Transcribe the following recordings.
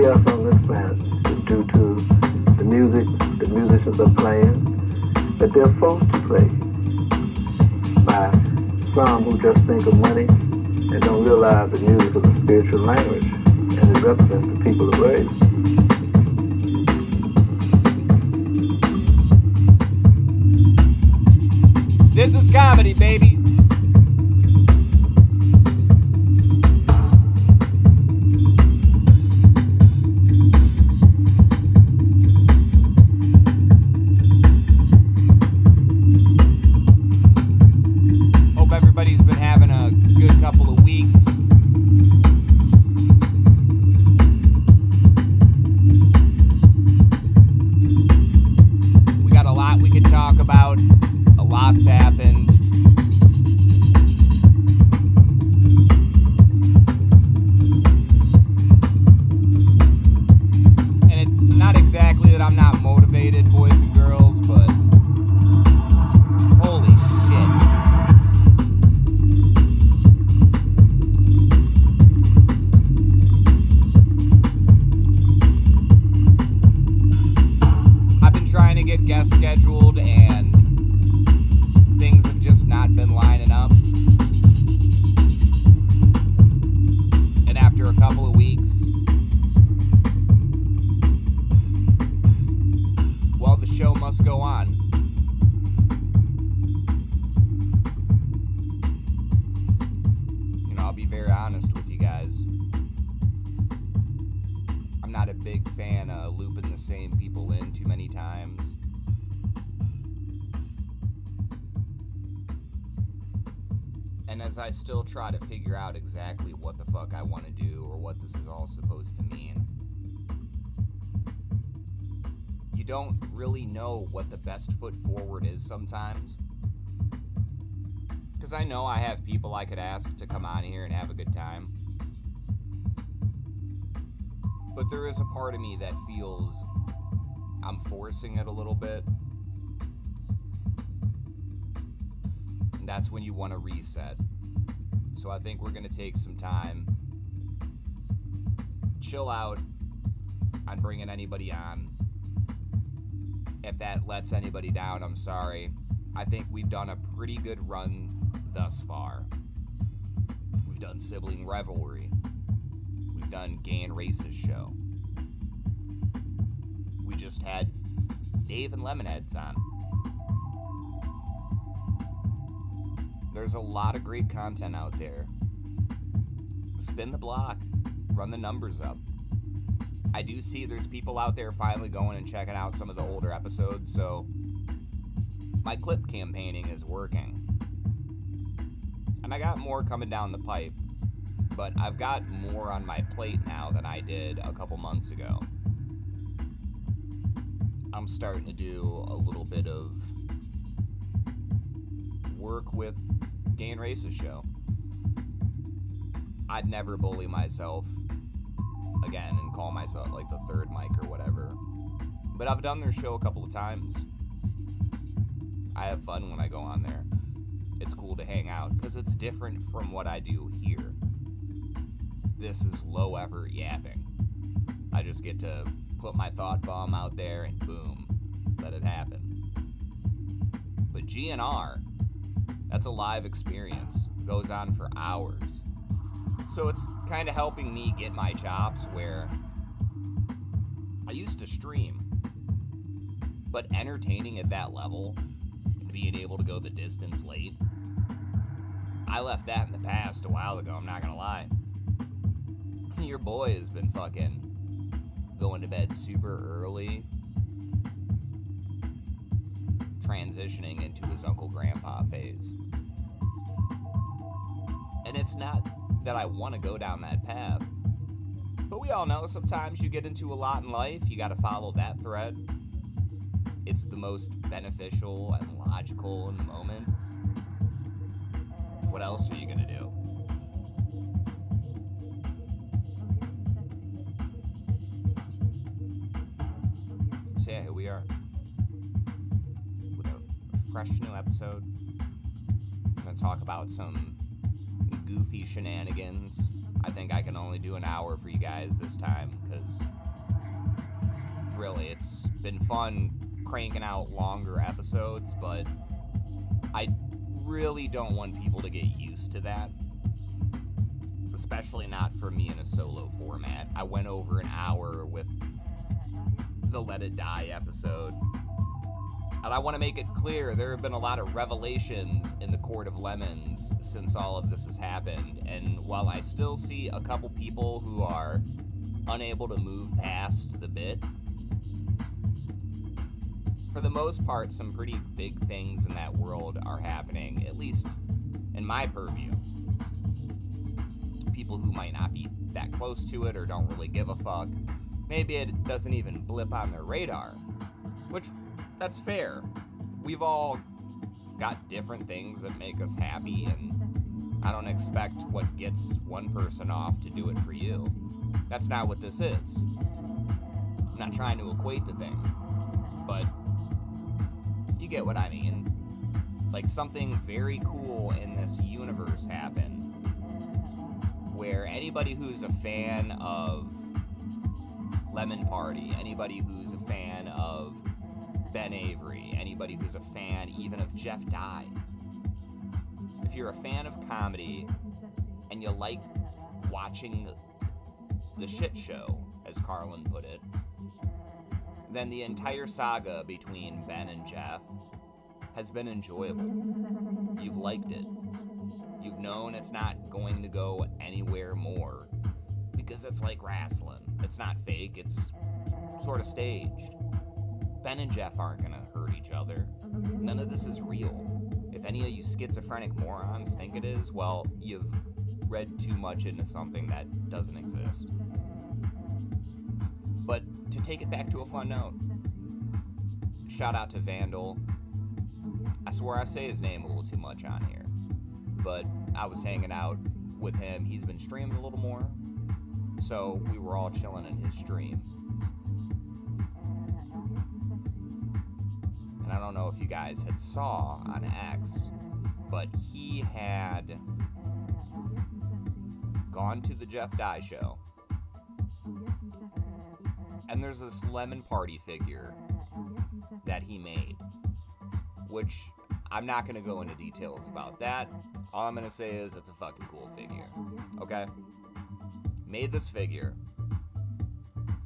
chaos on this planet is due to the music the musicians are playing, that they're forced to play by some who just think of money and don't realize that music is a spiritual language and it represents the people of earth. This is comedy, baby. Hope everybody's been having a good couple of weeks. We got a lot we could talk about. A lot's happened. And it's not exactly that I'm not motivated, boys and girls, but holy shit. I've been trying to get guests scheduled and things have just not been lining up. And after a couple of weeks, well, the show must go on. You know, I'll be very honest with you guys. I'm not a big fan of looping the same people in too many times. And as I still try to figure out exactly what the fuck I want to do or what this is all supposed to mean, you don't really know what the best foot forward is sometimes. Because I know I have people I could ask to come on here and have a good time. But there is a part of me that feels I'm forcing it a little bit. And that's when you want to reset. So I think we're going to take some time, chill out on bringing anybody on. If that lets anybody down, I'm sorry. I think we've done a pretty good run thus far. We've done Sibling Revelry. We've done Gay and Racist Show. We just had Dave and Lemonheads on. There's a lot of great content out there. Spin the block. Run the numbers up. I do see there's people out there finally going and checking out some of the older episodes, so my clip campaigning is working. And I got more coming down the pipe, but I've got more on my plate now than I did a couple months ago. I'm starting to do a little bit of work with Gay and Racist Show. I'd never bully myself again and call myself like the third mic or whatever. But I've done their show a couple of times. I have fun when I go on there. It's cool to hang out because it's different from what I do here. This is low effort yapping. I just get to put my thought bomb out there and boom, let it happen. But GNR, that's a live experience. It goes on for hours. So it's kind of helping me get my chops where I used to stream, but entertaining at that level, being able to go the distance late, I left that in the past a while ago, I'm not gonna lie. Your boy has been fucking going to bed super early, transitioning into his uncle grandpa phase. And it's not that I want to go down that path, but we all know sometimes you get into a lot in life, you got to follow that thread. It's the most beneficial and logical in the moment. What else are you gonna do? So yeah, here we are with a fresh new episode. I'm gonna talk about some goofy shenanigans I think I can only do an hour for you guys this time, because really, it's been fun cranking out longer episodes, but I really don't want people to get used to that. Especially not for me in a solo format. I went over an hour with the Let It Die episode. And I want to make it clear, there have been a lot of revelations in the Court of Lemons since all of this has happened. And while I still see a couple people who are unable to move past the bit, for the most part, some pretty big things in that world are happening, at least in my purview. People who might not be that close to it or don't really give a fuck. Maybe it doesn't even blip on their radar, which, that's fair. We've all got different things that make us happy, and I don't expect what gets one person off to do it for you. That's not what this is. I'm not trying to equate the thing, but you get what I mean. Like, something very cool in this universe happened, where anybody who's a fan of Lemon Party, anybody who's a fan of Ben Avery, anybody who's a fan even of Jeff Dye, if you're a fan of comedy and you like watching the shit show, as Carlin put it, then the entire saga between Ben and Jeff has been enjoyable. You've liked it. You've known it's not going to go anywhere more, because it's like wrestling. It's not fake, it's sort of staged. Ben and Jeff aren't gonna hurt each other. None of this is real. If any of you schizophrenic morons think it is, well, you've read too much into something that doesn't exist. But to take it back to a fun note, shout out to Vandal. I swear I say his name a little too much on here, but I was hanging out with him. He's been streaming a little more, so we were all chilling in his stream. And I don't know if you guys had saw on X, but he had gone to the Jeff Dye show, and there's this Lemon Party figure that he made, which I'm not going to go into details about that. All I'm going to say is it's a fucking cool figure, okay? Made this figure.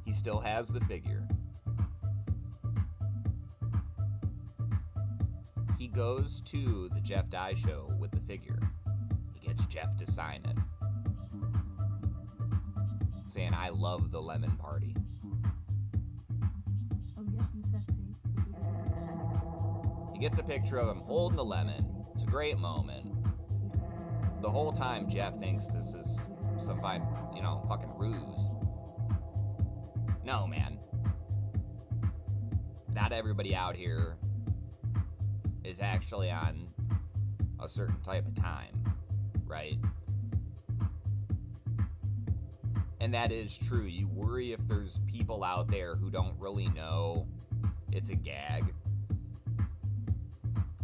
He still has the figure. He goes to the Jeff Dye show with the figure. He gets Jeff to sign it, saying, "I love the Lemon Party." He gets a picture of him holding the lemon. It's a great moment. The whole time Jeff thinks this is some fucking ruse. No, man. Not everybody out here is actually on a certain type of time, right? And that is true. You worry if there's people out there who don't really know it's a gag.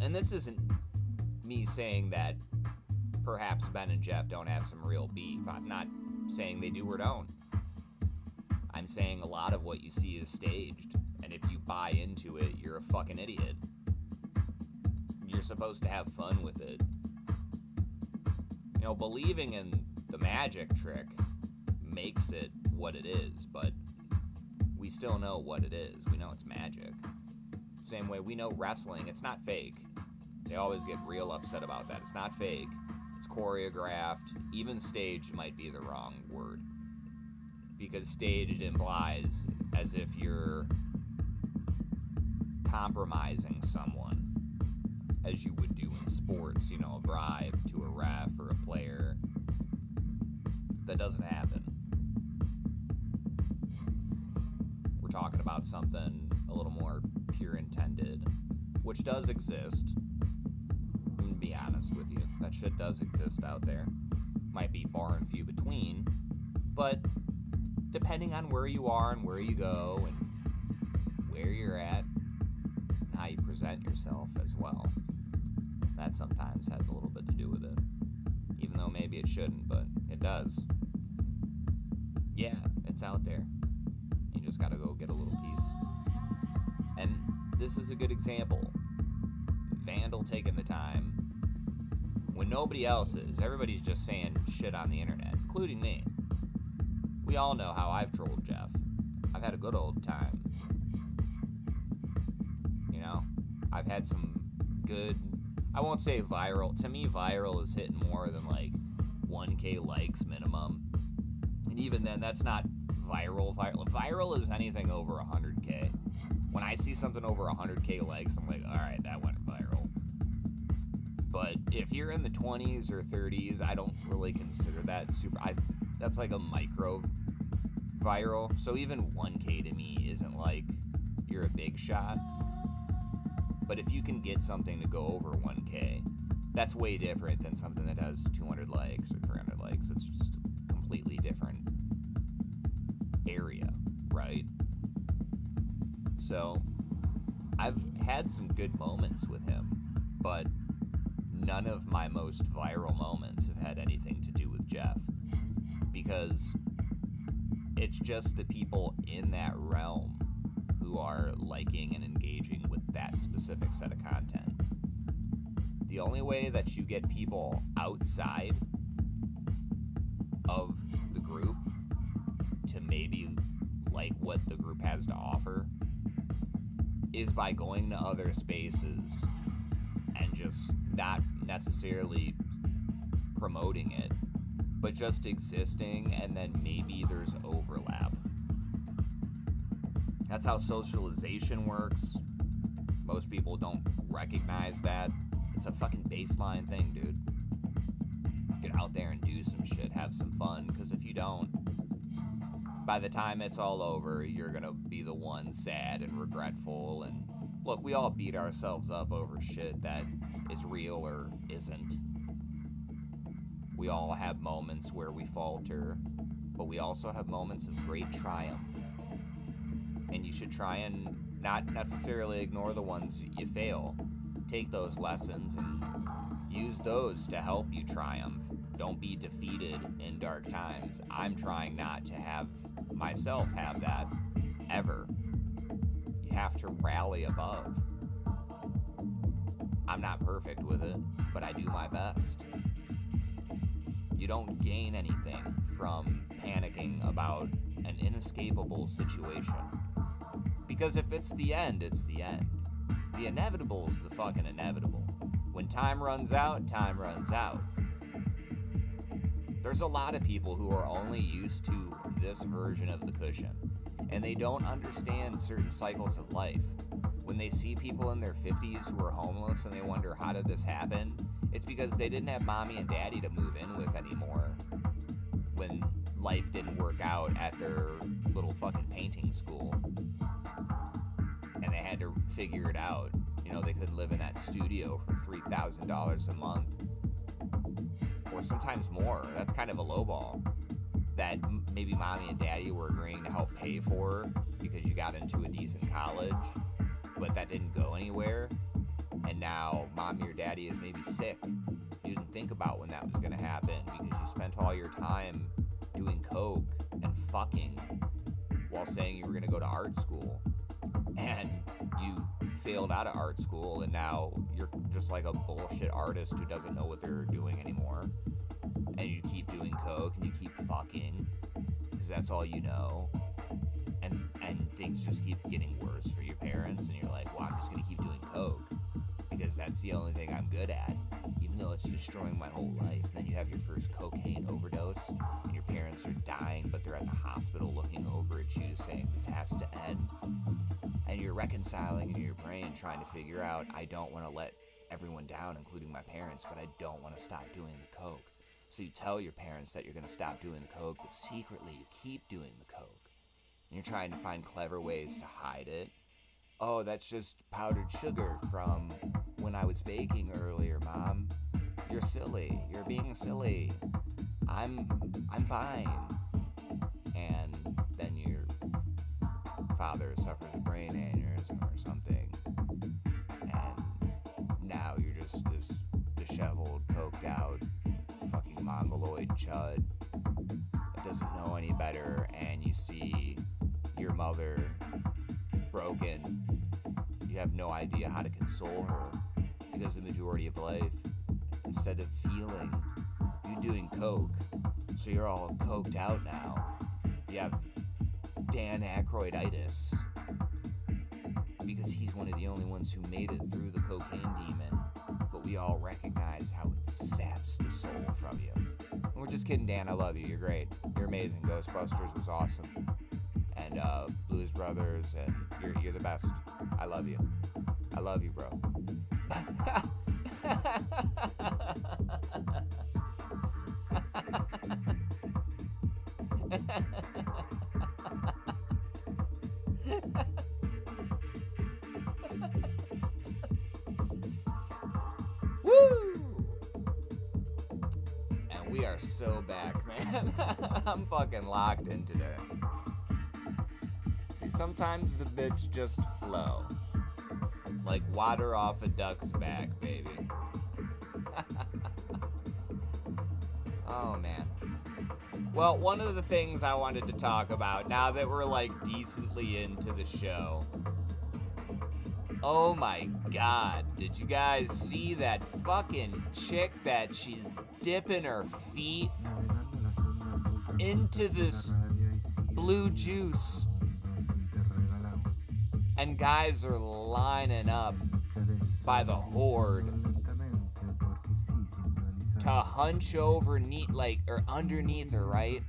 And this isn't me saying that perhaps Ben and Jeff don't have some real beef. I'm not saying they do or don't. I'm saying a lot of what you see is staged. And if you buy into it, you're a fucking idiot. You're supposed to have fun with it. You know, believing in the magic trick makes it what it is, but we still know what it is. We know it's magic. Same way we know wrestling, it's not fake. They always get real upset about that. It's not fake. It's choreographed. Even staged might be the wrong word, because staged implies as if you're compromising someone, as you would do in sports, a bribe to a ref or a player. That doesn't happen. We're talking about something a little more pure intended, which does exist. I'm gonna be honest with you. That shit does exist out there. Might be far and few between, but depending on where you are and where you go and where you're at and how you present yourself as well, that sometimes has a little bit to do with it. Even though maybe it shouldn't, but it does. Yeah, it's out there. You just gotta go get a little piece. And this is a good example. Vandal taking the time when nobody else is. Everybody's just saying shit on the internet, including me. We all know how I've trolled Jeff. I've had a good old time. You know? I've had some good, I won't say viral. To me, viral is hitting more than like 1K likes minimum. And even then, that's not viral. Viral is anything over 100K. When I see something over 100K likes, I'm like, alright, that went viral. But if you're in the 20s or 30s, I don't really consider that super. That's like a micro viral. So even 1K to me isn't like you're a big shot. But if you can get something to go over 1K, that's way different than something that has 200 likes or 300 likes. It's just a completely different area, right? So I've had some good moments with him, but none of my most viral moments have had anything to do with Jeff, because it's just the people in that realm who are liking and engaging with that specific set of content. The only way that you get people outside of the group to maybe like what the group has to offer is by going to other spaces and just not necessarily promoting it, but just existing, and then maybe there's overlap. That's how socialization works. Most people don't recognize that. It's a fucking baseline thing, dude. Get out there and do some shit, have some fun, because if you don't, by the time it's all over, you're gonna be the one sad and regretful. And look, we all beat ourselves up over shit that is real or isn't. We all have moments where we falter, but we also have moments of great triumph. And you should try and not necessarily ignore the ones you fail. Take those lessons and use those to help you triumph. Don't be defeated in dark times. I'm trying not to have myself have that ever. You have to rally above. I'm not perfect with it, but I do my best. You don't gain anything from panicking about an inescapable situation. Because if it's the end, it's the end. The inevitable is the fucking inevitable. When time runs out, time runs out. There's a lot of people who are only used to this version of the cushion, and they don't understand certain cycles of life. When they see people in their 50s who are homeless and they wonder, how did this happen? It's because they didn't have mommy and daddy to move in with anymore when life didn't work out at their little fucking painting school. And they had to figure it out. You know, they couldn't live in that studio for $3,000 a month. Or sometimes more. That's kind of a lowball. That maybe mommy and daddy were agreeing to help pay for because you got into a decent college, but that didn't go anywhere. And now mommy or daddy is maybe sick. You didn't think about when that was going to happen because you spent all your time doing coke and fucking while saying you were going to go to art school. And you failed out of art school, and now you're just like a bullshit artist who doesn't know what they're doing anymore. And you keep doing coke and you keep fucking because that's all you know. And things just keep getting worse for your parents, and you're like, well, I'm just gonna keep doing coke because that's the only thing I'm good at, even though it's destroying my whole life. Then you have your first cocaine overdose, and your parents are dying, but they're at the hospital looking over at you saying, this has to end. And you're reconciling in your brain, trying to figure out, I don't want to let everyone down, including my parents, but I don't want to stop doing the coke. So you tell your parents that you're going to stop doing the coke, but secretly you keep doing the coke. And you're trying to find clever ways to hide it. Oh, that's just powdered sugar from when I was baking earlier, Mom. You're silly. You're being silly. I'm fine. And then your father suffers a brain aneurysm or something. And now you're just this disheveled, coked out, fucking mongoloid chud doesn't know any better and you see your mother broken, you have no idea how to console her because the majority of life, instead of feeling, you're doing coke, so you're all coked out now. You have Dan Aykroyditis because he's one of the only ones who made it through the cocaine demon, but we all recognize how it saps the soul from you. And we're just kidding, Dan. I love you. You're great. You're amazing. Ghostbusters was awesome. And Blues Brothers, and you're the best. I love you. I love you, bro. Woo! And we are so back, man. I'm fucking locked in today. See, sometimes the bitch just flow. Like water off a duck's back, baby. Oh, man. Well, one of the things I wanted to talk about, now that we're, like, decently into the show. Oh, my God. Did you guys see that fucking chick that she's dipping her feet into this blue juice? And guys are lining up by the horde to hunch over or underneath her, right?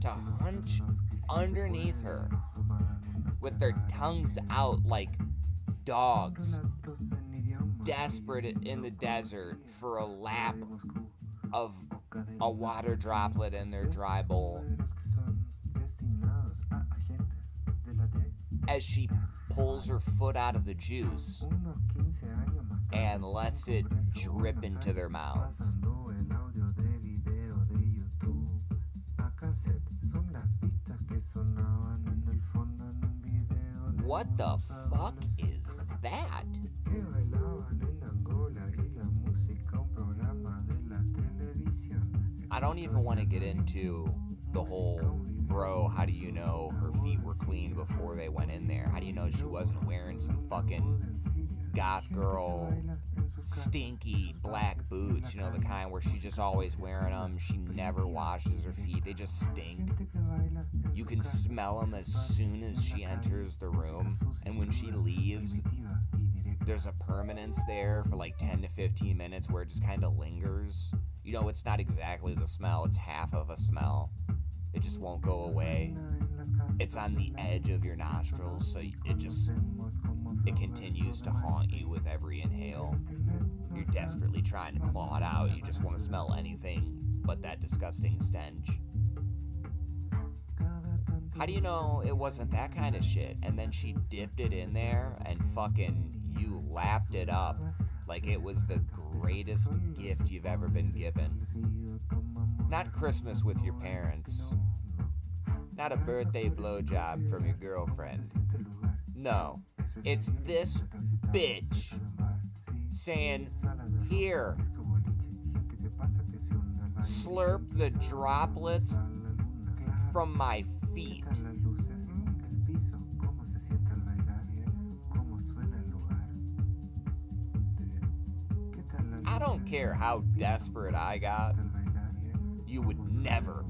To hunch underneath her with their tongues out like dogs, desperate in the desert for a lap of a water droplet in their dry bowl. As she pulls her foot out of the juice and lets it drip into their mouths. What the fuck is that? I don't even want to get into the whole, bro, how do you know her feet were clean before they went in there? How do you know she wasn't wearing some fucking goth girl stinky black boots? You know, the kind where she's just always wearing them. She never washes her feet. They just stink. You can smell them as soon as she enters the room. And when she leaves, there's a permanence there for like 10 to 15 minutes where it just kind of lingers. You know, it's not exactly the smell. It's half of a smell. It just won't go away. It's on the edge of your nostrils, so it continues to haunt you with every inhale. You're desperately trying to claw it out. You just want to smell anything but that disgusting stench. How do you know it wasn't that kind of shit? And then she dipped it in there and fucking you lapped it up like it was the greatest gift you've ever been given. Not Christmas with your parents. Not a birthday blowjob from your girlfriend. No, it's this bitch saying, here, slurp the droplets from my feet. I don't care how desperate I got, you would never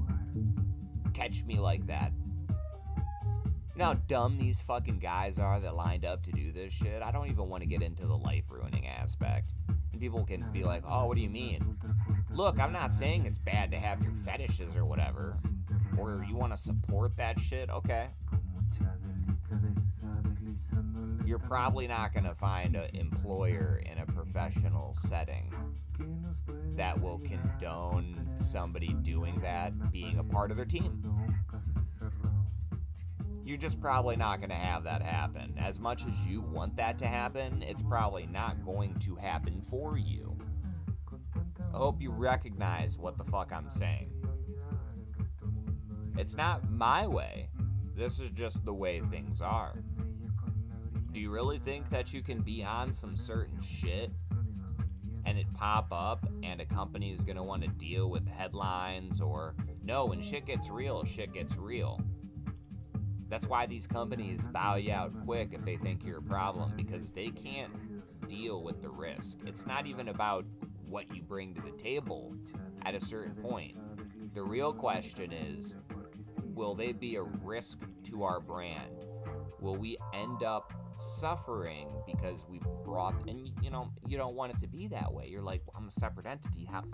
catch me like that. You know how dumb these fucking guys are that lined up to do this shit? I don't even want to get into the life-ruining aspect. And people can be like, oh, what do you mean? Look, I'm not saying it's bad to have your fetishes or whatever. Or you want to support that shit, okay. You're probably not going to find an employer in a professional setting that will condone somebody doing that being a part of their team. You're just probably not going to have that happen. As much as you want that to happen, it's probably not going to happen for you. I hope you recognize what the fuck I'm saying. It's not my way. This is just the way things are. Do you really think that you can be on some certain shit and it pop up and a company is going to want to deal with headlines or no, when shit gets real, shit gets real. That's why these companies bow you out quick if they think you're a problem, because they can't deal with the risk. It's not even about what you bring to the table at a certain point. The real question is, will they be a risk to our brand? Will we end up suffering because we brought, and you don't want it to be that way. You're like, I'm a separate entity. How?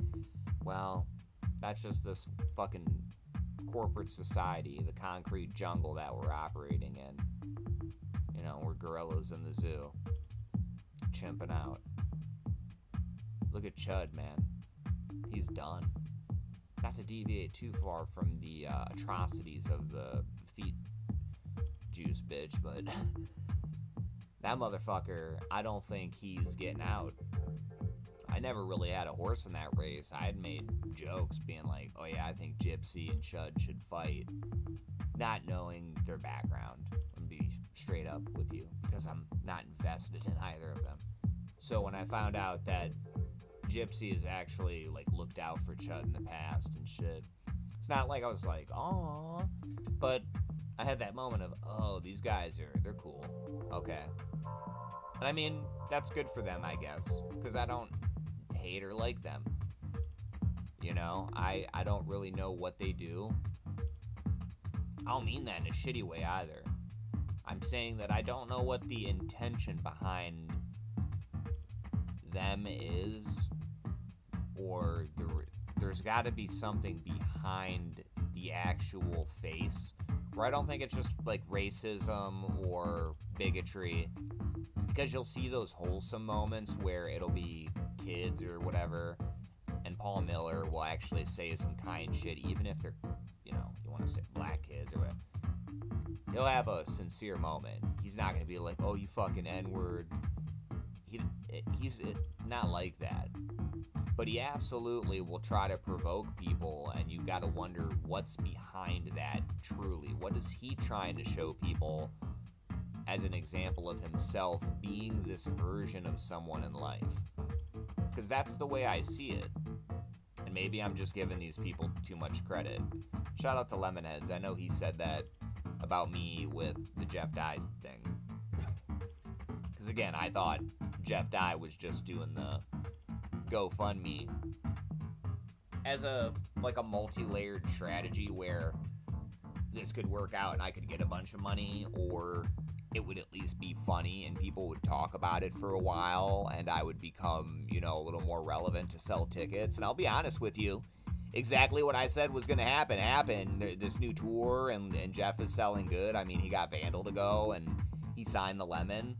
Well, that's just this fucking corporate society, the concrete jungle that we're operating in. We're gorillas in the zoo, chimping out. Look at Chud, man. He's done. Not to deviate too far from the atrocities of the feet juice bitch, but that motherfucker, I don't think he's getting out. I never really had a horse in that race. I had made jokes being like, oh yeah, I think Gypsy and Chud should fight, not knowing their background. I'm gonna be straight up with you, because I'm not invested in either of them. So when I found out that Gypsy has actually looked out for Chud in the past and shit, it's not like I was like, oh, but I had that moment of, oh, these guys they're cool. Okay. And I mean, that's good for them, I guess, because I don't hate or like them. I don't really know what they do. I don't mean that in a shitty way either. I'm saying that I don't know what the intention behind them is, or there's got to be something behind the actual face, where I don't think it's just racism or bigotry, because you'll see those wholesome moments where it'll be kids or whatever, and Paul Miller will actually say some kind shit, even if they're, you want to say black kids or whatever. He'll have a sincere moment. He's not going to be like, oh, you fucking N-word. He's not like that. But he absolutely will try to provoke people, and you've got to wonder what's behind that truly. What is he trying to show people as an example of himself being this version of someone in life? Because that's the way I see it. And maybe I'm just giving these people too much credit. Shout out to Lemonheads. I know he said that about me with the Jeff Dye thing. Because again, I thought Jeff Dye was just doing the GoFundMe as a multi-layered strategy where this could work out and I could get a bunch of money, or it would at least be funny and people would talk about it for a while and I would become, a little more relevant to sell tickets. And I'll be honest with you, exactly what I said was going to happen happened. This new tour, and Jeff is selling good. I mean, he got Vandal to go and he signed the Lemon.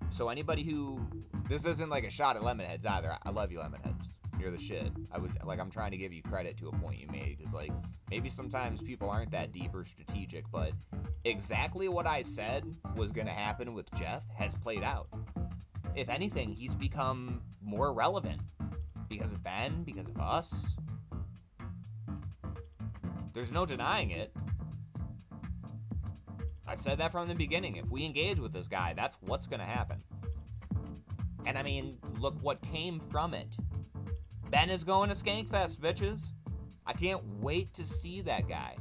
So anybody who, this isn't a shot at Lemonheads either. I love you, Lemonheads. You're the shit. I'm trying to give you credit to a point you made, because maybe sometimes people aren't that deep or strategic, but exactly what I said was going to happen with Jeff has played out. If anything, he's become more relevant because of Ben, because of us. There's no denying it. I said that from the beginning. If we engage with this guy, that's what's going to happen. And I mean, look what came from it. Ben is going to Skankfest, bitches. I can't wait to see that guy.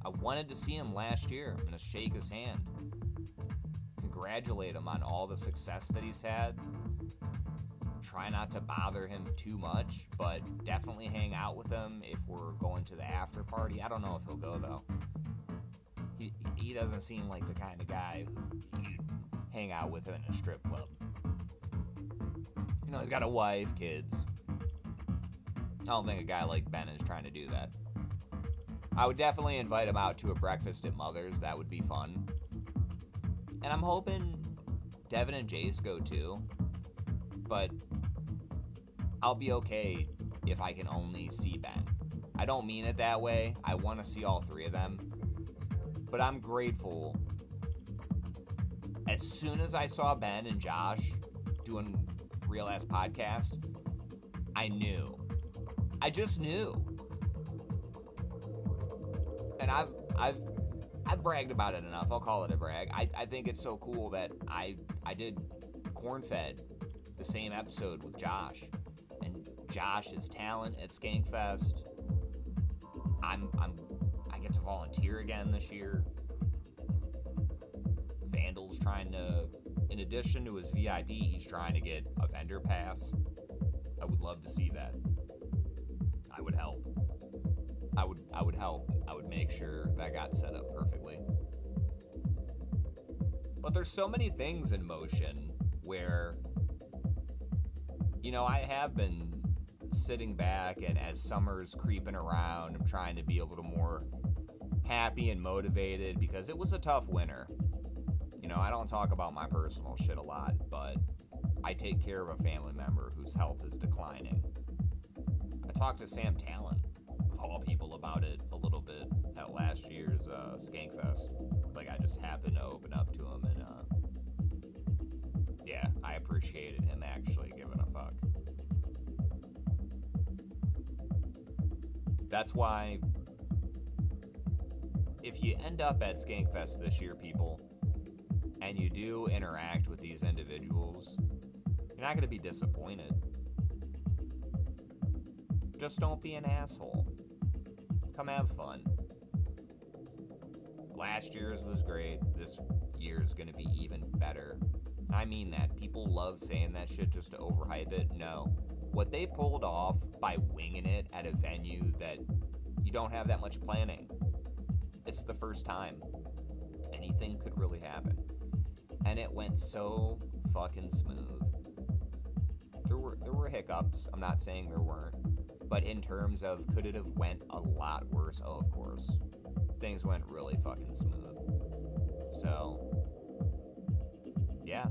I wanted to see him last year. I'm going to shake his hand. Congratulate him on all the success that he's had. Try not to bother him too much, but definitely hang out with him if we're going to the after party. I don't know if he'll go, though. He doesn't seem like the kind of guy who you'd hang out with him in a strip club. He's got a wife, kids. I don't think a guy like Ben is trying to do that. I would definitely invite him out to a breakfast at Mother's. That would be fun. And I'm hoping Devin and Jace go too. But I'll be okay if I can only see Ben. I don't mean it that way. I want to see all three of them. But I'm grateful. As soon as I saw Ben and Josh doing Real Ass Podcast, I knew. I just knew. And I've bragged about it enough. I'll call it a brag. I think it's so cool that I did Corn-Fed the same episode with Josh, and Josh's talent at Skankfest. I get to volunteer again this year. Vandal's trying to, in addition to his VIP, he's trying to get a vendor pass. I would love to see that. I would help. I would help. I would make sure that got set up perfectly. But there's so many things in motion where, I have been sitting back, and as summer's creeping around, I'm trying to be a little more happy and motivated because it was a tough winter. I don't talk about my personal shit a lot, but I take care of a family member whose health is declining. I talked to Sam Talent, of all people, about it a little bit at last year's Skankfest. Like, I just happened to open up to him, and yeah, I appreciated him actually giving a fuck. That's why, if you end up at Skankfest this year, people, and you do interact with these individuals, you're not going to be disappointed. Just don't be an asshole. Come have fun. Last year's was great. This year's going to be even better. I mean that. People love saying that shit just to overhype it. No. What they pulled off by winging it at a venue that you don't have that much planning. It's the first time. Anything could really happen. And it went so fucking smooth. There were hiccups. I'm not saying there weren't. But in terms of could it have went a lot worse? Oh, of course. Things went really fucking smooth. So, yeah.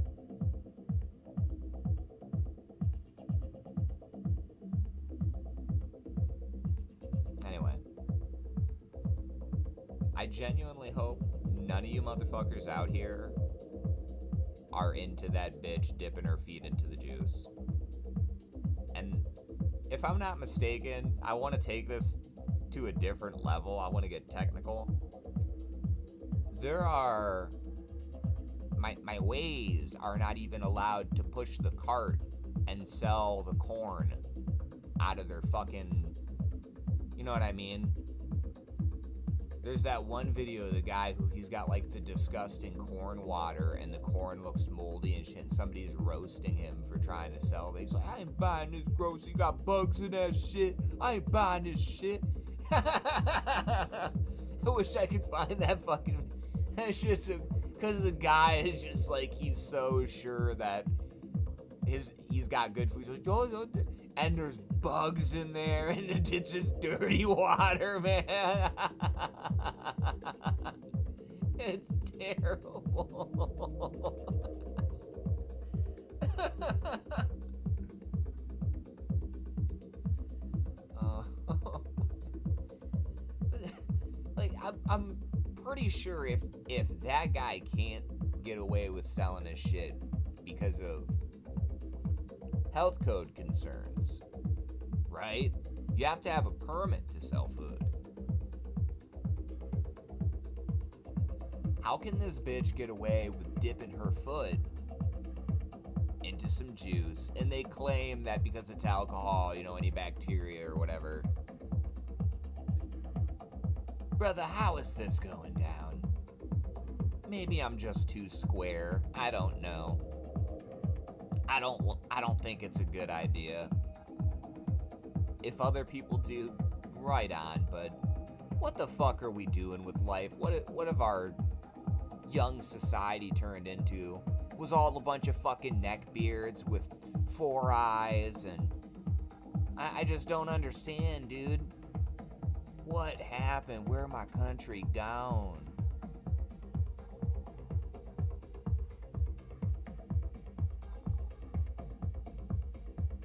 Anyway. I genuinely hope none of you motherfuckers out here are into that bitch dipping her feet into the juice. And if I'm not mistaken, I want to take this to a different level. I want to get technical. There are... My ways are not even allowed to push the cart and sell the corn out of their fucking... You know what I mean? There's that one video of the guy who he's got like the disgusting corn water and the corn looks moldy and shit, and somebody's roasting him for trying to sell it. He's like, I ain't buying this gross, you got bugs in that shit. I ain't buying this shit. I wish I could find that fucking... That shit's... Because the guy is just like, he's so sure that he's got good food. He's like, oh, and there's bugs in there, and it's just dirty water, man. It's terrible. Like, I'm pretty sure if that guy can't get away with selling his shit because of health code concerns, right? You have to have a permit to sell food. How can this bitch get away with dipping her foot into some juice, and they claim that because it's alcohol, any bacteria or whatever? Brother, how is this going down? Maybe I'm just too square. I don't know. I don't think it's a good idea. If other people do, right on, but what the fuck are we doing with life? What have our young society turned into? It was all a bunch of fucking neckbeards with 4 eyes, and I just don't understand, dude. What happened? Where my country gone?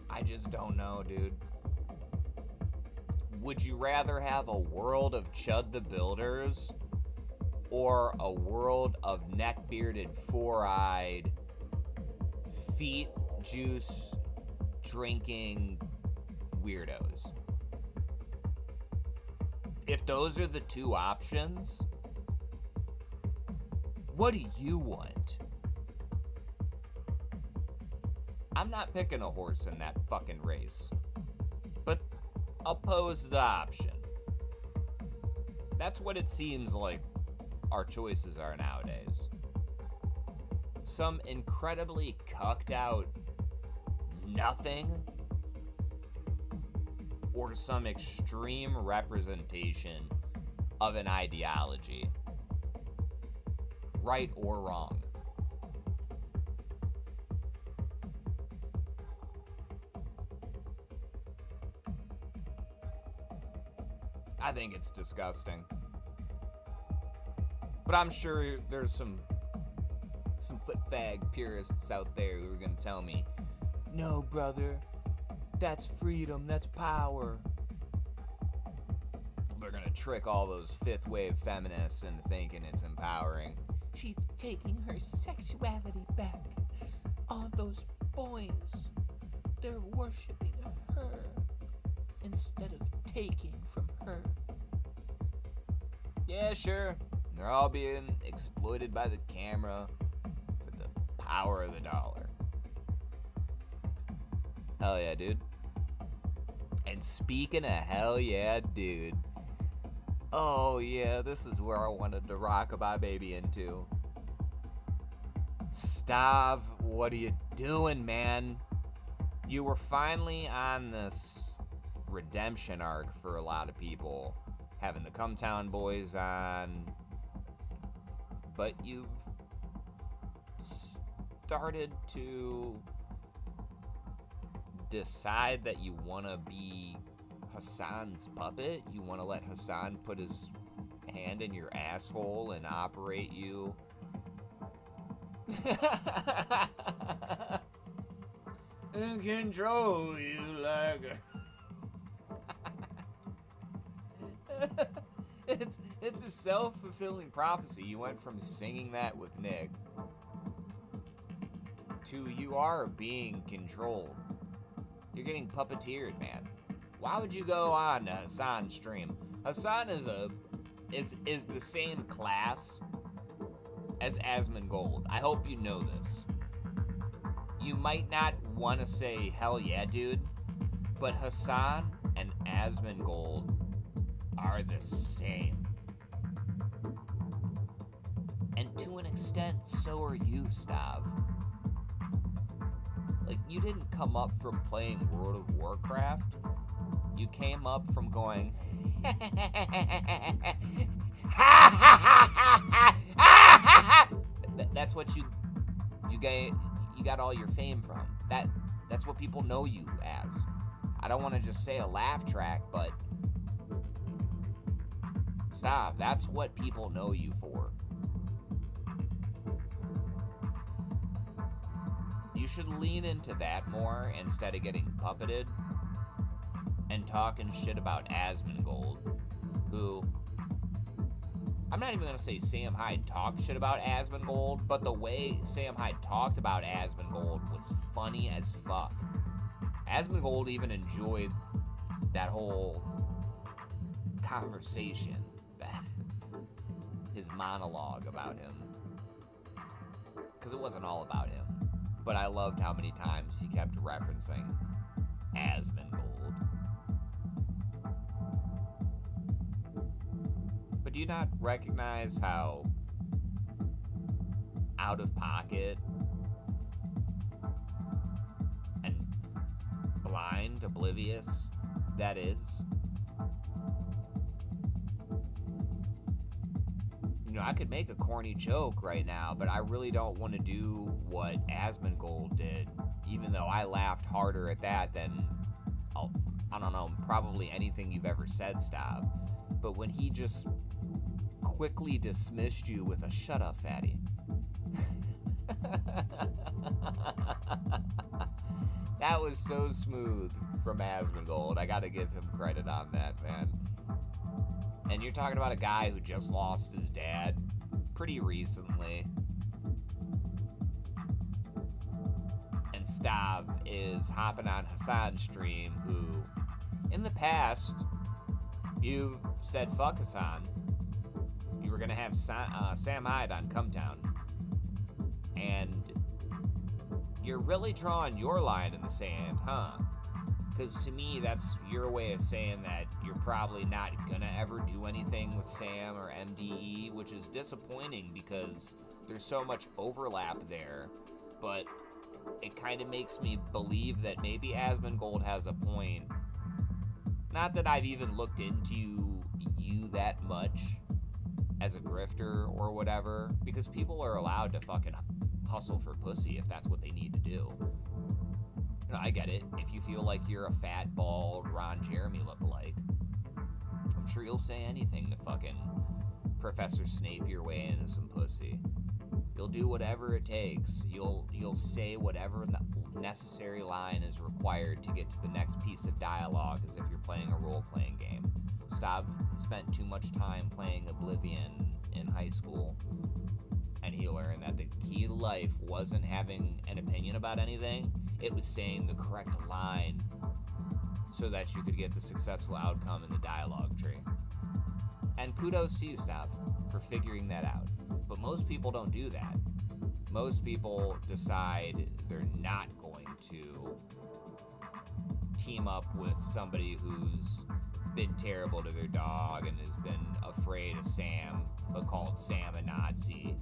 I just don't know, dude. Would you rather have a world of Chud the Builders or a world of neck-bearded, 4-eyed, feet juice drinking weirdos? If those are the two options, what do you want? I'm not picking a horse in that fucking race. But I'll pose the option. That's what it seems like our choices are nowadays. Some incredibly cucked out nothing, or some extreme representation of an ideology, right or wrong. I think it's disgusting. But I'm sure there's some foot fag purists out there who are gonna tell me, no, brother, that's freedom, that's power. They're gonna trick all those fifth wave feminists into thinking it's empowering. She's taking her sexuality back. All those boys, they're worshiping her instead of taking from her. Yeah, sure. They're all being exploited by the camera for the power of the dollar. Hell yeah, dude. And speaking of hell yeah, dude. Oh yeah, this is where I wanted to rock-a-bye baby into. Stav, what are you doing, man? You were finally on this redemption arc for a lot of people, having the Cumtown Boys on, but you've started to decide that you want to be Hassan's puppet. You want to let Hassan put his hand in your asshole and operate you. And control you like a... it's a self-fulfilling prophecy. You went from singing that with Nick to you are being controlled. You're getting puppeteered, man. Why would you go on to Hassan's stream? Hassan is the same class as Asmongold. I hope you know this. You might not want to say hell yeah, dude, but Hassan and Asmongold are the same. And to an extent, so are you, Stav. Like, you didn't come up from playing World of Warcraft. You came up from going, that's what you got all your fame from. That's what people know you as. I don't want to just say a laugh track, but stop. That's what people know you for. You should lean into that more instead of getting puppeted and talking shit about Asmongold, who, I'm not even going to say Sam Hyde talked shit about Asmongold, but the way Sam Hyde talked about Asmongold was funny as fuck. Asmongold even enjoyed that whole conversation, his monologue about him, because it wasn't all about him. But I loved how many times he kept referencing Asmongold. But do you not recognize how out of pocket and blind, oblivious that is? You know, I could make a corny joke right now, but I really don't want to do what Asmongold did, even though I laughed harder at that than, I don't know, probably anything you've ever said, Stav. But when he just quickly dismissed you with a shut up, fatty. That was so smooth from Asmongold. I gotta give him credit on that, man. And you're talking about a guy who just lost his dad pretty recently. And Stav is hopping on Hassan's stream, who, in the past, you've said fuck Hassan. You were going to have Sam Hyde on Cumtown. And you're really drawing your line in the sand, huh? Because to me, that's your way of saying that you're probably not gonna ever do anything with Sam or MDE, which is disappointing because there's so much overlap there. But it kind of makes me believe that maybe Asmongold has a point. Not that I've even looked into you that much as a grifter or whatever, because people are allowed to fucking hustle for pussy if that's what they need to do. You know, I get it. If you feel like you're a fat, bald Ron Jeremy lookalike, I'm sure you'll say anything to fucking Professor Snape your way into some pussy. You'll do whatever it takes. You'll say whatever necessary line is required to get to the next piece of dialogue, as if you're playing a role-playing game. Stav spent too much time playing Oblivion in high school, and he learned that the key to life wasn't having an opinion about anything. It was saying the correct line so that you could get the successful outcome in the dialogue tree. And kudos to you, Stav, for figuring that out. But most people don't do that. Most people decide they're not going to team up with somebody who's been terrible to their dog and has been afraid of Sam, but called Sam a Nazi.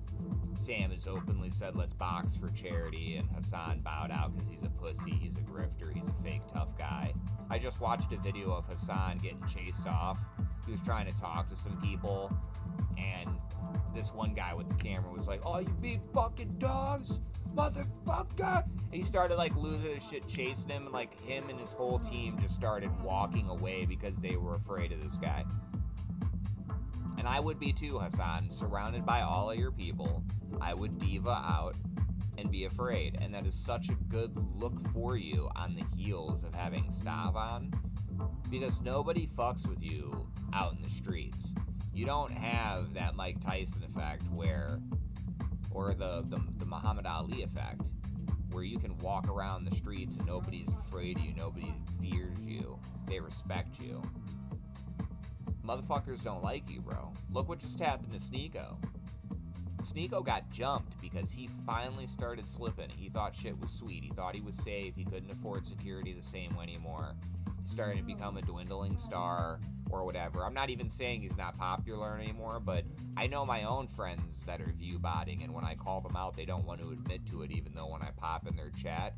Sam has openly said, let's box for charity, and Hassan bowed out because he's a pussy, he's a grifter, he's a fake tough guy. I just watched a video of Hassan getting chased off. He was trying to talk to some people, and this one guy with the camera was like, oh, you big fucking dogs, motherfucker! And he started like losing his shit, chasing him, and like him and his whole team just started walking away because they were afraid of this guy. And I would be too, Hassan. Surrounded by all of your people, I would diva out and be afraid. And that is such a good look for you on the heels of having Stav on, because nobody fucks with you out in the streets. You don't have that Mike Tyson effect or the Muhammad Ali effect, where you can walk around the streets and nobody's afraid of you, nobody fears you, they respect you. Motherfuckers don't like you, bro. Look what just happened to Sneeko. Sneeko got jumped because he finally started slipping. He thought shit was sweet. He thought he was safe. He couldn't afford security the same way anymore. He's starting to become a dwindling star or whatever. I'm not even saying he's not popular anymore, but I know my own friends that are view-botting, and when I call them out, they don't want to admit to it, even though when I pop in their chat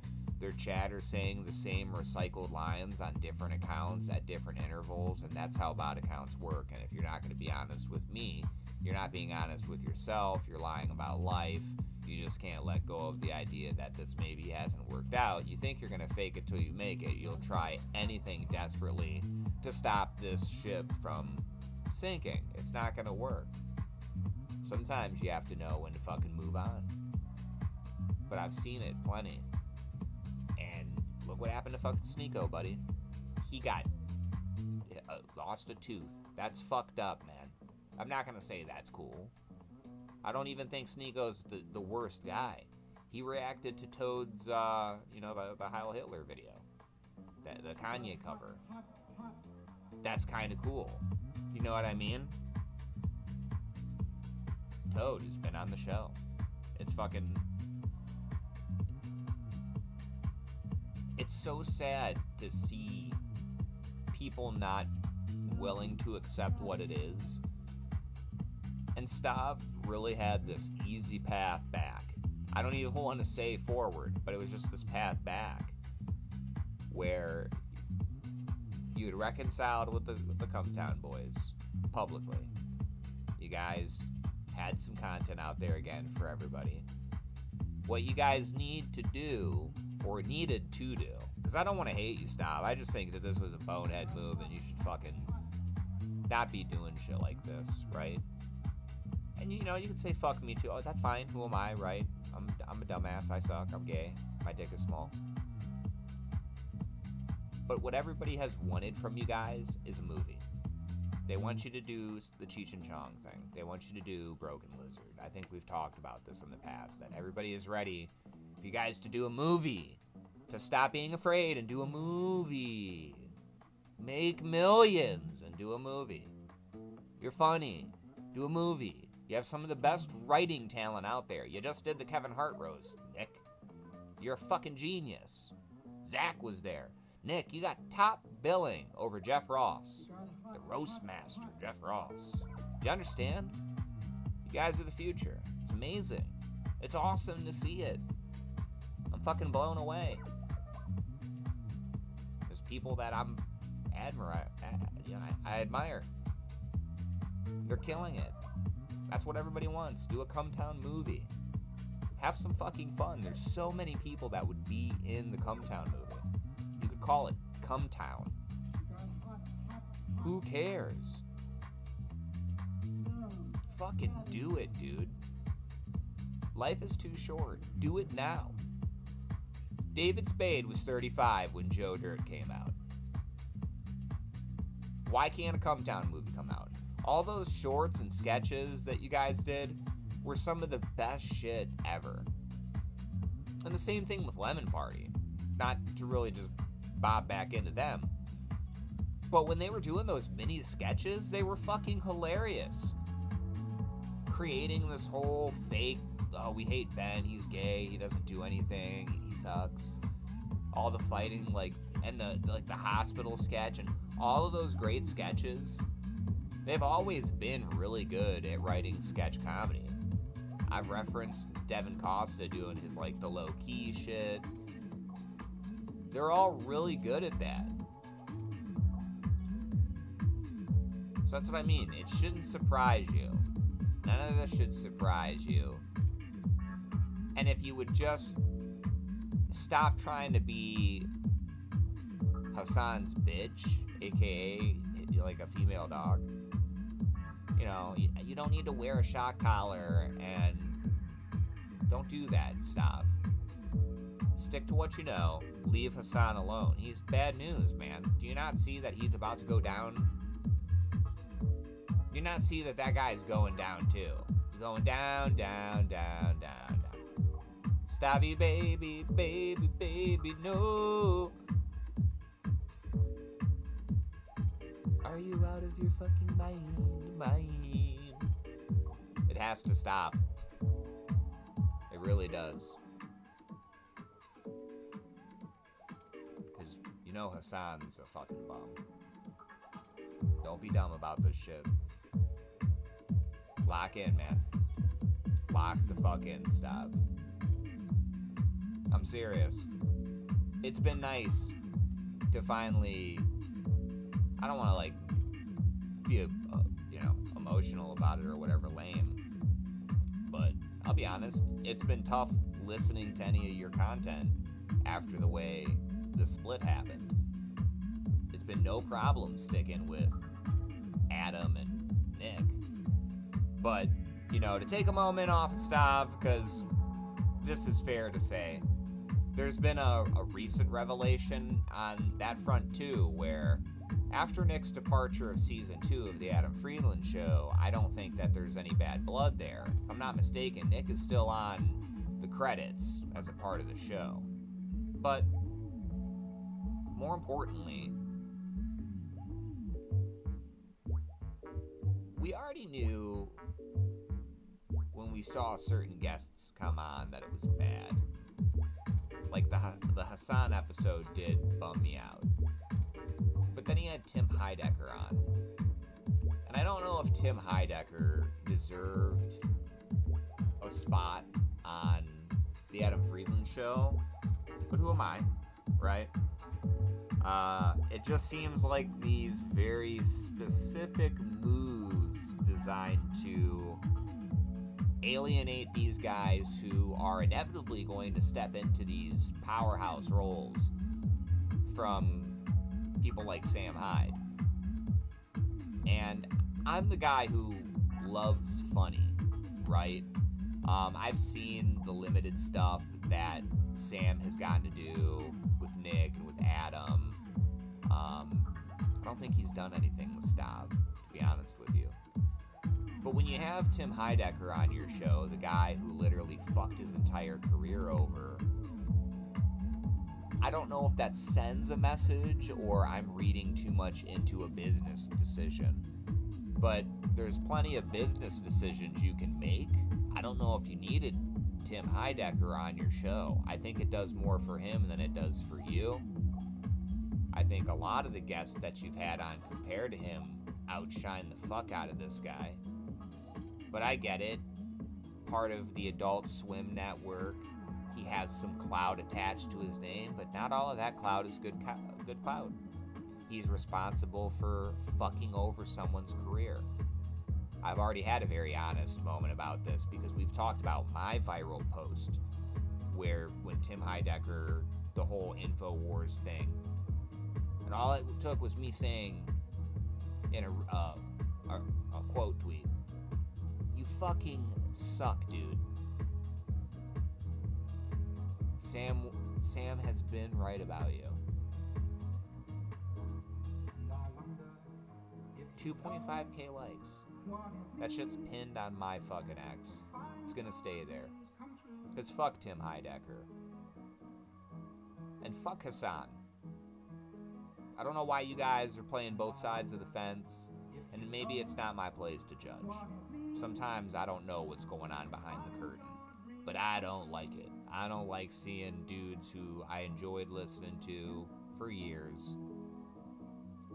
are saying the same recycled lines on different accounts at different intervals, and that's how bot accounts work. And if you're not going to be honest with me, you're not being honest with yourself, you're lying about life, you just can't let go of the idea that this maybe hasn't worked out. You think you're going to fake it till you make it. You'll try anything desperately to stop this ship from sinking. It's not going to work. Sometimes you have to know when to fucking move on. But I've seen it plenty. And look what happened to fucking Sneeko, buddy. He got lost a tooth. That's fucked up, man. I'm not going to say that's cool. I don't even think Sneeko's the worst guy. He reacted to Toad's, the Heil Hitler video. The Kanye cover. That's kind of cool. You know what I mean? Toad has been on the show. It's fucking... It's so sad to see people not willing to accept what it is. And Stav really had this easy path back. I don't even want to say forward, but it was just this path back where you had reconciled with the Cumtown boys publicly. You guys had some content out there again for everybody. What you guys need to do, or needed to do, because I don't want to hate you, Stav. I just think that this was a bonehead move and you should fucking not be doing shit like this, right? And you know, you could say fuck me too. Oh, that's fine. Who am I, right? I'm a dumbass. I suck. I'm gay. My dick is small. But what everybody has wanted from you guys is a movie. They want you to do the Cheech and Chong thing. They want you to do Broken Lizard. I think we've talked about this in the past, that everybody is ready for you guys to do a movie. To stop being afraid and do a movie. Make millions and do a movie. You're funny. Do a movie. You have some of the best writing talent out there. You just did the Kevin Hart roast, Nick. You're a fucking genius. Zach was there. Nick, you got top billing over Jeff Ross. The roast master, Jeff Ross. Do you understand? You guys are the future. It's amazing. It's awesome to see it. I'm fucking blown away. There's people that I admire. They're killing it. That's what everybody wants. Do a Cumtown movie. Have some fucking fun. There's so many people that would be in the Cumtown movie. You could call it Cumtown. Who cares? Fucking do it, dude. Life is too short. Do it now. David Spade was 35 when Joe Dirt came out. Why can't a Cumtown movie come out? All those shorts and sketches that you guys did were some of the best shit ever. And the same thing with Lemon Party. Not to really just bob back into them. But when they were doing those mini sketches, they were fucking hilarious. Creating this whole fake, oh, we hate Ben, he's gay, he doesn't do anything, he sucks. All the fighting, and the hospital sketch, and all of those great sketches. They've always been really good at writing sketch comedy. I've referenced Devin Costa doing his, the low-key shit. They're all really good at that. So that's what I mean. It shouldn't surprise you. None of this should surprise you. And if you would just stop trying to be Hassan's bitch, aka a female dog. You don't need to wear a shock collar, and don't do that. Stop. Stick to what you know. Leave Hassan alone. He's bad news, man. Do you not see that he's about to go down? Do you not see that guy's going down too? He's going down, down, down, down, down. Stabby, baby, baby, baby, no. Are you out of your fucking mind? It has to stop. It really does. Because Hassan's a fucking bum. Don't be dumb about this shit. Lock in, man. Lock the fuck in. Stop. I'm serious. It's been nice to finally... I don't want to be emotional about it or whatever, lame. But I'll be honest, it's been tough listening to any of your content after the way the split happened. It's been no problem sticking with Adam and Nick. But, to take a moment off of Stav, because this is fair to say, there's been a recent revelation on that front too, where after Nick's departure of season 2 of the Adam Friedland show, I don't think that there's any bad blood there. If I'm not mistaken, Nick is still on the credits as a part of the show. But more importantly, we already knew when we saw certain guests come on that it was bad. The Hassan episode did bum me out. But then he had Tim Heidecker on. And I don't know if Tim Heidecker deserved a spot on the Adam Friedland show. But who am I, right? It just seems like these very specific moves designed to alienate these guys who are inevitably going to step into these powerhouse roles from people like Sam Hyde. And I'm the guy who loves funny, right? I've seen the limited stuff that Sam has gotten to do with Nick and with Adam. I don't think he's done anything with Stav, to be honest with you. But when you have Tim Heidecker on your show, the guy who literally fucked his entire career over, I don't know if that sends a message or I'm reading too much into a business decision. But there's plenty of business decisions you can make. I don't know if you needed Tim Heidecker on your show. I think it does more for him than it does for you. I think a lot of the guests that you've had on compared to him outshine the fuck out of this guy. But I get it. Part of the Adult Swim network. He has some clout attached to his name, but not all of that clout is good clout. He's responsible for fucking over someone's career. I've already had a very honest moment about this because we've talked about my viral post where when Tim Heidecker, the whole InfoWars thing, and all it took was me saying in a quote tweet, "You fucking suck, dude." Sam has been right about you. 2.5k likes. That shit's pinned on my fucking X. It's gonna stay there. Cause fuck Tim Heidecker. And fuck Hassan. I don't know why you guys are playing both sides of the fence, and maybe it's not my place to judge. Sometimes I don't know what's going on behind the curtain, but I don't like it. I don't like seeing dudes who I enjoyed listening to for years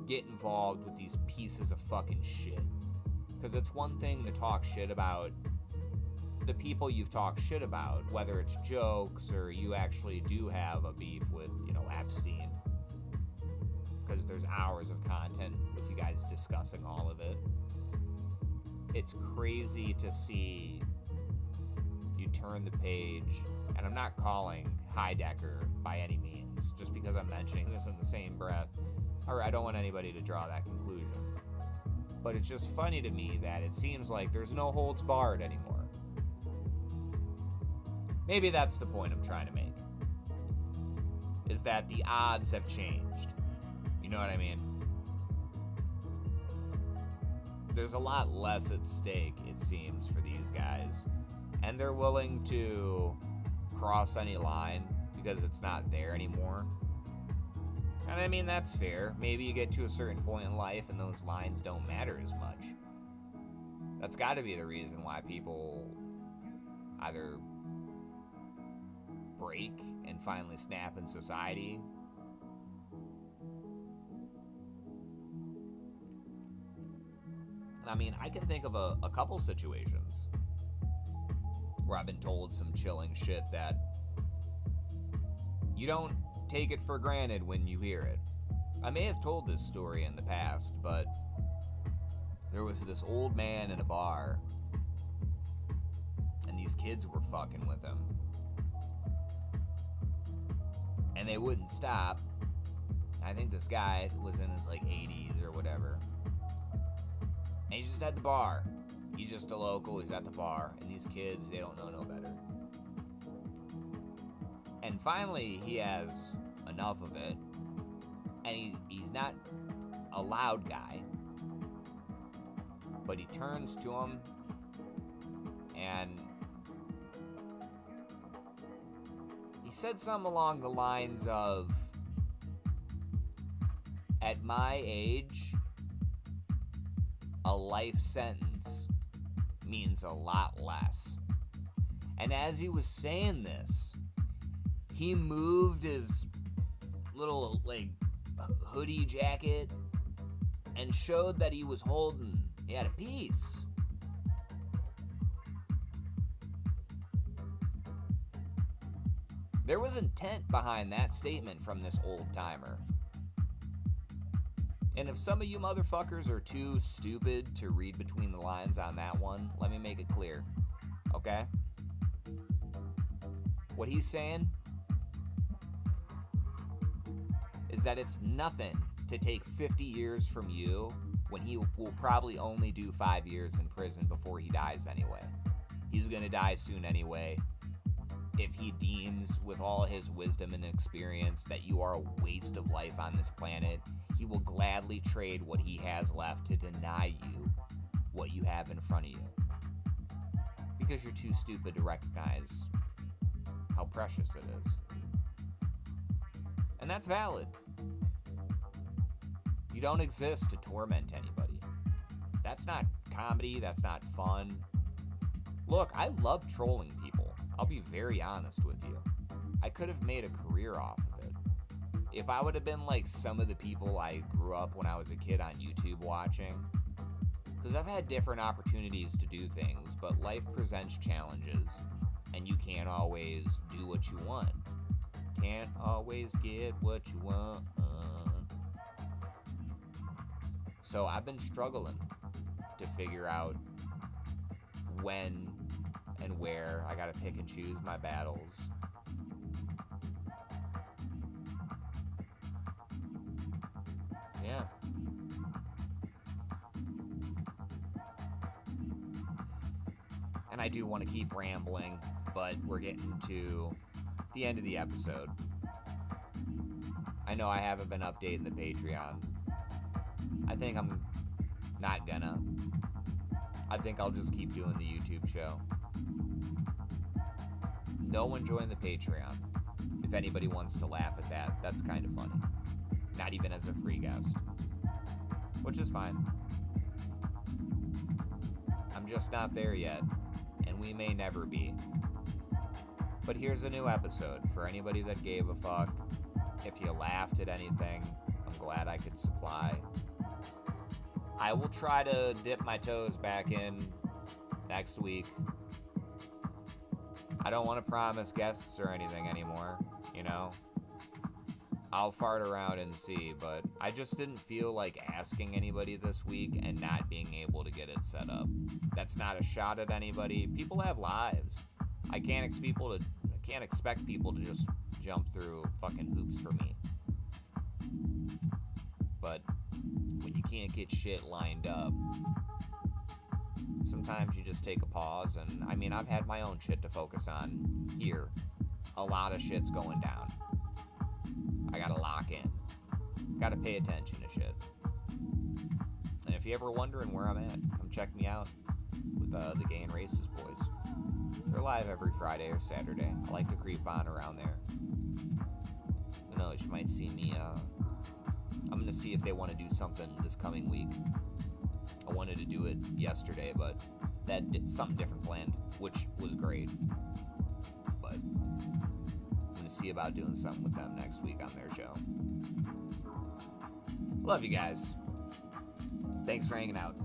get involved with these pieces of fucking shit. Because it's one thing to talk shit about the people you've talked shit about, whether it's jokes or you actually do have a beef with, Epstein. Because there's hours of content with you guys discussing all of it. It's crazy to see you turn the page, and I'm not calling Heidecker by any means, just because I'm mentioning this in the same breath. Or I don't want anybody to draw that conclusion. But it's just funny to me that it seems like there's no holds barred anymore. Maybe that's the point I'm trying to make. Is that the odds have changed. You know what I mean? There's a lot less at stake, it seems, for these guys. And they're willing to cross any line because it's not there anymore. And I mean, that's fair. Maybe you get to a certain point in life and those lines don't matter as much. That's got to be the reason why people either break and finally snap in society. And I mean, I can think of a couple situations where I've been told some chilling shit that you don't take it for granted when you hear it. I may have told this story in the past, but there was this old man in a bar, and these kids were fucking with him. And they wouldn't stop. I think this guy was in his 80s or whatever. And he's just at the bar. He's just a local, he's at the bar, and these kids, they don't know no better. And finally, he has enough of it, and he's not a loud guy, but he turns to him, and he said something along the lines of, "At my age, a life sentence means a lot less." And as he was saying this, he moved his little, hoodie jacket and showed that he had a piece. There was intent behind that statement from this old timer. And if some of you motherfuckers are too stupid to read between the lines on that one, let me make it clear, okay? What he's saying is that it's nothing to take 50 years from you when he will probably only do 5 years in prison before he dies anyway. He's gonna die soon anyway. If he deems with all his wisdom and experience that you are a waste of life on this planet, he will gladly trade what he has left to deny you what you have in front of you. Because you're too stupid to recognize how precious it is. And that's valid. You don't exist to torment anybody. That's not comedy, that's not fun. Look, I love trolling people. I'll be very honest with you. I could have made a career off of it. If I would have been like some of the people I grew up when I was a kid on YouTube watching, because I've had different opportunities to do things, but life presents challenges, and you can't always do what you want. Can't always get what you want. So I've been struggling to figure out when and where I gotta pick and choose my battles. Yeah. And I do want to keep rambling, but we're getting to the end of the episode. I know I haven't been updating the Patreon. I think I'm not gonna. I think I'll just keep doing the YouTube show. No one joined the Patreon. If anybody wants to laugh at that, that's kind of funny. Not even as a free guest. Which is fine. I'm just not there yet, and we may never be. But here's a new episode for anybody that gave a fuck. If you laughed at anything, I'm glad I could supply. I will try to dip my toes back in next week. I don't want to promise guests or anything anymore, you know? I'll fart around and see, but I just didn't feel like asking anybody this week and not being able to get it set up. That's not a shot at anybody. People have lives. I can't expect people to just jump through fucking hoops for me. But when you can't get shit lined up, sometimes you just take a pause. And I mean, I've had my own shit to focus on here. A lot of shit's going down. I gotta lock in. Gotta pay attention to shit. And if you're ever wondering where I'm at, come check me out with the Gay and Racist Boys. They're live every Friday or Saturday. I like to creep on around there. Who knows, you might see me, I'm gonna see if they want to do something this coming week. I wanted to do it yesterday, but something different planned, which was great. But I'm gonna see about doing something with them next week on their show. Love you guys. Thanks for hanging out.